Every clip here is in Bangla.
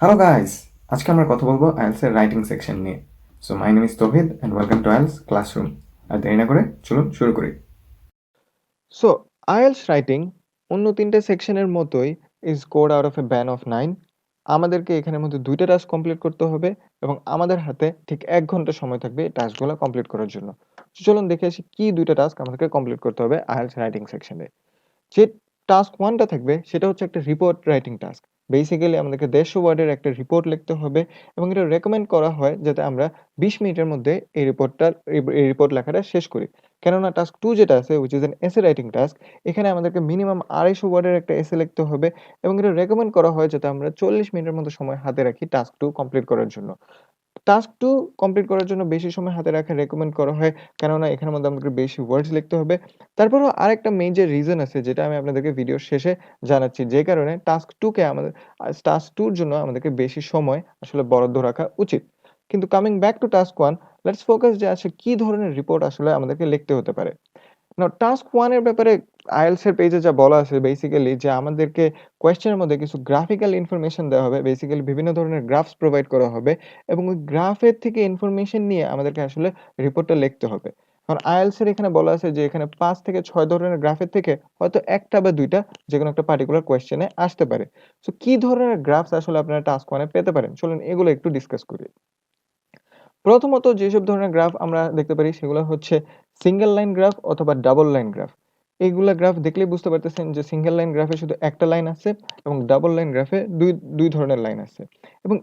হ্যালো গাইস, আজকে আমরা কথা বলবো আইএলস এর রাইটিং সেকশন নিয়ে। So my name is Tauhid and welcome to IELTS classroom. আর দেরি না করে চলুন শুরু করি। সো আইএলস রাইটিং অন্য তিনটে সেকশনের মতোই is scored out of a band of 9। আমাদেরকে এখানের মধ্যে দুইটা টাস্ক কমপ্লিট করতে হবে এবং আমাদের হাতে ঠিক 1 ঘন্টা সময় থাকবে এই টাস্কগুলো কমপ্লিট করার জন্য। তো চলুন দেখে আসি কি দুইটা টাস্ক আমাদেরকে কমপ্লিট করতে হবে আইএলস রাইটিং সেকশনে। যে টাস্ক 1টা থাকবে সেটা হচ্ছে একটা রিপোর্ট রাইটিং টাস্ক। বেসিক্যালি আমাদেরকে 150 ওয়ার্ডের একটা রিপোর্ট লিখতে হবে এবং এটা রেকমেন্ড করা হয় যাতে আমরা 20 মিনিটের মধ্যে এই রিপোর্ট লেখাটা শেষ করি। কেননা টাস্ক 2 যেটা আছে which is an essay writing task, এখানে আমাদেরকে মিনিমাম 250 ওয়ার্ডের একটা এসে লিখতে হবে এবং এটা রেকমেন্ড করা হয় যাতে আমরা 40 মিনিটের মতো সময় হাতে রাখি টাস্ক 2 কমপ্লিট করার জন্য। টাস্ক 2 কমপ্লিট করার জন্য বেশি সময় হাতে রাখা রেকমেন্ড করা হয়। কেননা এখানের মধ্যে আমাদেরকে বেশি ওয়ার্ডস লিখতে হবে। তারপরেও আরেকটা মেজর রিজন আছে যেটা আমি আপনাদেরকে ভিডিওর শেষে জানাচ্ছি। যে কারণে টাস্ক 2 র জন্য আমাদেরকে বেশি সময় আসলে বরাদ্দ রাখা উচিত। কিন্তু coming back to task 1, let's focus যে আসলে কি ধরনের রিপোর্ট আসলে আমাদেরকে লিখতে হতে পারে। নাও টাস্ক 1 এর ব্যাপারে আইএলটিএস এর পেজে যা বলা আছে বেসিক্যালি যে আমাদেরকে কোয়েশ্চেনের মধ্যে কিছু গ্রাফিক্যাল ইনফরমেশন দেওয়া হবে। বেসিক্যালি বিভিন্ন ধরনের গ্রাফস প্রোভাইড করা হবে এবং ওই গ্রাফের থেকে ইনফরমেশন নিয়ে আমাদেরকে আসলে রিপোর্টটা লিখতে হবে। কারণ আইএলটিএস এর এখানে বলা আছে যে এখানে 5 থেকে 6 ধরনের গ্রাফের থেকে হয়তো একটা বা দুইটা যেকোনো একটা পার্টিকুলার কোয়েশ্চেনে আসতে পারে। সো কি ধরনের গ্রাফস আসলে আপনারা টাস্ক 1 এ পেতে পারেন? চলুন এগুলো একটু ডিসকাস করি। প্রথমত যেসব ধরনের গ্রাফ আমরা দেখতে পারি সেগুলো হচ্ছে সিঙ্গেল লাইন গ্রাফ অথবা ডাবল লাইন গ্রাফ। এইগুলা গ্রাফ দেখলেই বুঝতে পারতেছেন যে সিঙ্গেল লাইন গ্রাফে শুধু একটা লাইন আছে এবং ডাবল লাইন গ্রাফে দুই ধরনের লাইন আছে। এবং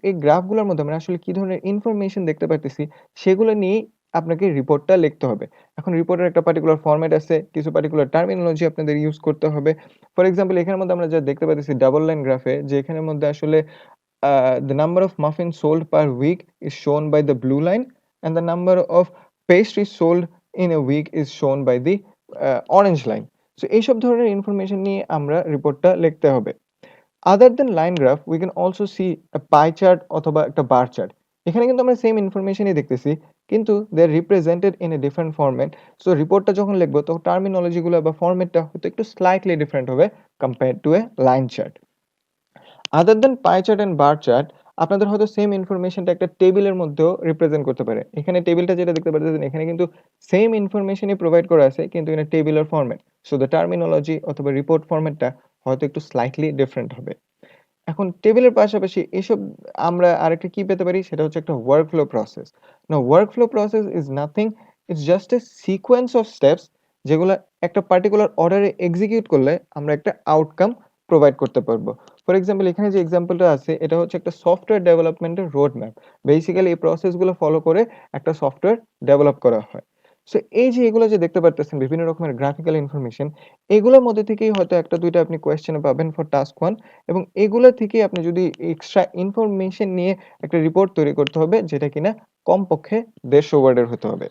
এই গ্রাফগুলোর মধ্যে আমরা আসলে কি ধরনের ইনফরমেশন দেখতে পারতেছি সেগুলো নিয়েই আপনাকে রিপোর্টটা লিখতে হবে। এখন রিপোর্টের একটা পার্টিকুলার ফরম্যাট আছে, কিছু পার্টিকুলার টার্মিনোলজি আপনাদের ইউজ করতে হবে। ফর এক্সাম্পল এখানের মধ্যে আমরা যা দেখতে পাচ্ছি ডাবল লাইন গ্রাফে যে এখানের মধ্যে আসলে the number of muffins sold per week is shown by the blue line, and the number of pastries sold in a week is shown by the orange line. So এইসব ধরনের ইনফরমেশন নিয়ে আমরা রিপোর্টটা লিখতে হবে। Other than line graph we can also see a pie chart অথবা একটা বার চার্ট। এখানে কিন্তু আমরা সেম ইনফরমেশনই দেখতেছি কিন্তু they are represented in a different format. So রিপোর্টটা যখন লিখবো তখন টার্মিনোলজি গুলো বা ফরম্যাটটা হয়তো একটু স্লাইটলি ডিফারেন্ট হবে compare to a line chart. Other than pie chart and bar chart আপনাদের হয়তো সেম ইনফরমেশনটা একটা টেবিলের মধ্যেও রিপ্রেজেন্ট করতে পারে। এখানে টেবিলটা যেটা দেখতে পাচ্ছেন এখানে কিন্তু সেম ইনফরমেশনই প্রোভাইড করা আছে কিন্তু in a tabular format. So the terminology অথবা রিপোর্ট ফরম্যাটটা হয়তো একটু স্লাইটলি ডিফারেন্ট হবে। এখন টেবিলের পাশাপাশি এসব আমরা আরেকটা কি পেতে পারি সেটা হচ্ছে একটা workflow process. Now workflow process is nothing, it's just a sequence of steps যেগুলো একটা পার্টিকুলার অর্ডারে এক্সিকিউট করলে আমরা একটা আউটকাম প্রোভাইড করতে পারবো। ফর এক্সাম্পল এখানে যে এক্সাম্পলটা আছে এটা হচ্ছে একটা সফটওয়্যার ডেভেলপমেন্টের রোড ম্যাপ। বেসিক্যালি এই প্রসেসগুলো ফলো করে একটা সফটওয়্যার ডেভেলপ করা হয়। সো এই যে এগুলো যে দেখতে পারতেছেন বিভিন্ন রকমের গ্রাফিক্যাল ইনফরমেশন, এগুলোর মধ্যে থেকেই হয়তো একটা দুইটা আপনি কোয়েশ্চেনে পাবেন ফর টাস্ক 1 এবং এগুলা থেকে আপনি যদি এক্সট্রা ইনফরমেশন নিয়ে একটা রিপোর্ট তৈরি করতে হবে যেটা কিনা কমপক্ষে 150 ওয়ার্ডের হতে হবে।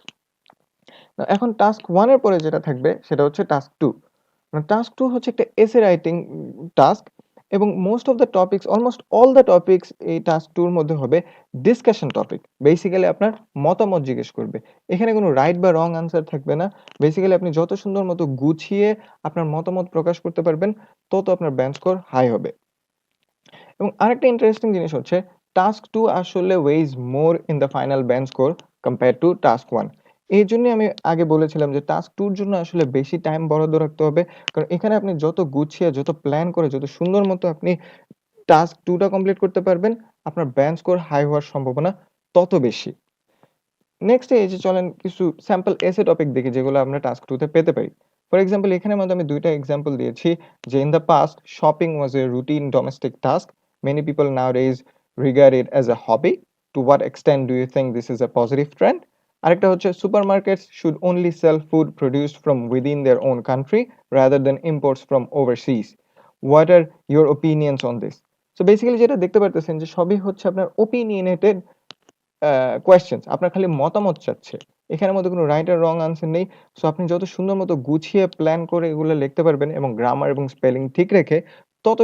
এখন টাস্ক 1 এর পরে যেটা থাকবে সেটা হচ্ছে টাস্ক 2। টাস্ক 2 হচ্ছে একটা এসে রাইটিং টাস্ক এবং most of the topics almost all the topics এই টাস্ক 2 এর মধ্যে হবে ডিসকাশন টপিক। বেসিক্যালি আপনার মতামত জিজ্ঞেস করবে। এখানে কোনো রাইট বা রং আনসার থাকবে না। বেসিক্যালি আপনি যত সুন্দর মতো গুছিয়ে আপনার মতামত প্রকাশ করতে পারবেন তত আপনার ব্যান্ড স্কোর হাই হবে। এবং আরেকটা ইন্টারেস্টিং জিনিস হচ্ছে টাস্ক 2 আসলে weighs more in the final band score compare to task 1। এই জন্যই আমি আগে বলেছিলাম যে টাস্ক 2 এর জন্য আসলে বেশি টাইম বরাদ্দ রাখতে হবে। কারণ এখানে আপনি যত গুছিয়ে, যত প্ল্যান করে, যত সুন্দর মতো আপনি টাস্ক 2 টা কমপ্লিট করতে পারবেন, আপনার ব্যান্ড স্কোর হাই হওয়ার সম্ভাবনা তত বেশি। নেক্সট এই যে চলেন কিছু স্যাম্পল এসে টপিক দেখি যেগুলো আমরা টাস্ক 2 তে পেতে পারি। ফর এক্সাম্পল এখানের মধ্যে আমি দুইটা এক্সাম্পল দিয়েছি যে in the past shopping was a routine domestic task, many people nowadays regard it as a hobby, to what extent do you think this is a positive trend. আরেকটা হচ্ছে supermarkets should only sell food produced from within their own country rather than imports from overseas, what are your opinions on this. So basically যেটা দেখতে পারতেছেন যে সবই হচ্ছে আপনার ওপিনিয়নেটেড কোয়েশ্চেনস, আপনার খালি মতামত চাচ্ছে। এখানের মধ্যে কোনো রাইট আর রং আনসার নেই। সো আপনি যত সুন্দর মতো গুছিয়ে প্ল্যান করে এগুলো লিখতে পারবেন এবং গ্রামার এবং স্পেলিং ঠিক রেখে তত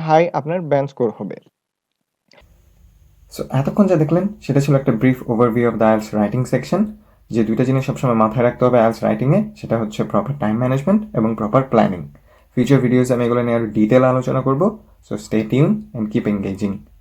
হাই আপনার ব্যান্ড স্কোর হবে। সো এতক্ষণ যা দেখলেন সেটা ছিল একটা brief overview of the IELTS writing section. যে দুইটা জিনিস সবসময় মাথায় রাখতে হবে আইএলস রাইটিংয়ে সেটা হচ্ছে প্রপার টাইম ম্যানেজমেন্ট এবং প্রপার প্ল্যানিং। ফিউচার ভিডিওস আমি এগুলো নিয়ে আরও ডিটেল আলোচনা করব। So stay tuned and keep engaging.